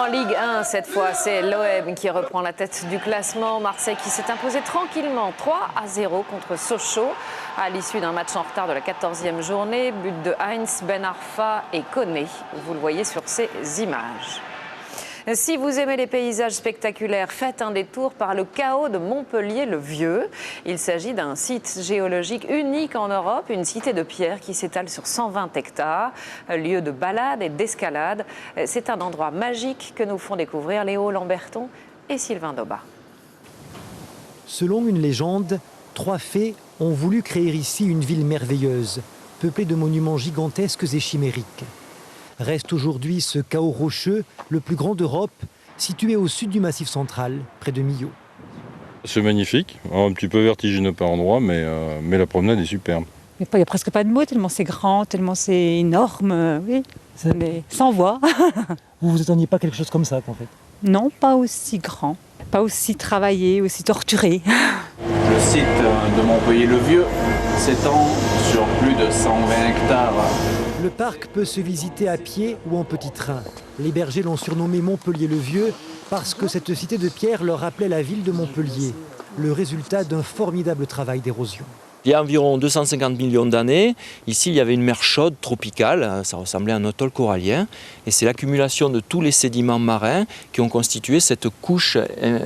En Ligue 1, cette fois, c'est l'OM qui reprend la tête du classement. Marseille qui s'est imposé tranquillement 3-0 contre Sochaux à l'issue d'un match en retard de la 14e journée. But de Heinz, Ben Arfa et Koné. Vous le voyez sur ces images. Si vous aimez les paysages spectaculaires, faites un détour par le chaos de Montpellier-le-Vieux. Il s'agit d'un site géologique unique en Europe, une cité de pierre qui s'étale sur 120 hectares, lieu de balade et d'escalade. C'est un endroit magique que nous font découvrir Léo Lamberton et Sylvain Dobat. Selon une légende, 3 fées ont voulu créer ici une ville merveilleuse, peuplée de monuments gigantesques et chimériques. Reste aujourd'hui ce chaos rocheux, le plus grand d'Europe, situé au sud du Massif central, près de Millau. C'est magnifique, un petit peu vertigineux par endroits, mais la promenade est superbe. Il n'y a presque pas de mots, tellement c'est grand, tellement c'est énorme, oui, mais sans voix. Vous vous attendiez pas à quelque chose comme ça, en fait? Non, pas aussi grand, pas aussi travaillé, aussi torturé. Le site de Montpellier-le-Vieux s'étend sur plus de 120 hectares. Le parc peut se visiter à pied ou en petit train. Les bergers l'ont surnommé Montpellier-le-Vieux parce que cette cité de pierre leur rappelait la ville de Montpellier, le résultat d'un formidable travail d'érosion. Il y a environ 250 millions d'années, ici il y avait une mer chaude tropicale, ça ressemblait à un atoll corallien, et c'est l'accumulation de tous les sédiments marins qui ont constitué cette couche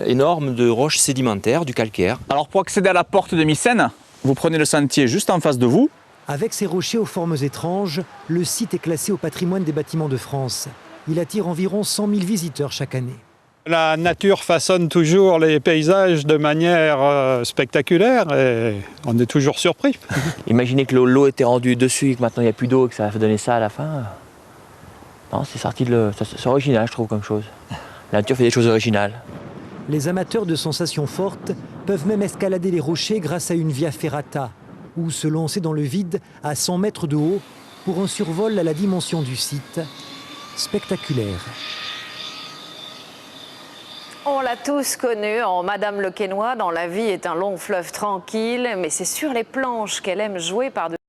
énorme de roches sédimentaires, du calcaire. Alors pour accéder à la porte de Mycène, vous prenez le sentier juste en face de vous. Avec ses rochers aux formes étranges, le site est classé au patrimoine des bâtiments de France. Il attire environ 100 000 visiteurs chaque année. La nature façonne toujours les paysages de manière spectaculaire et on est toujours surpris. Imaginez que l'eau était rendue dessus et que maintenant il n'y a plus d'eau et que ça a donné ça à la fin. Non, c'est sorti c'est original je trouve comme chose. La nature fait des choses originales. Les amateurs de sensations fortes peuvent même escalader les rochers grâce à une via ferrata ou se lancer dans le vide à 100 mètres de haut pour un survol à la dimension du site. Spectaculaire. On l'a tous connu en Madame le Quesnoy dans La vie est un long fleuve tranquille, mais c'est sur les planches qu'elle aime jouer par-dessus.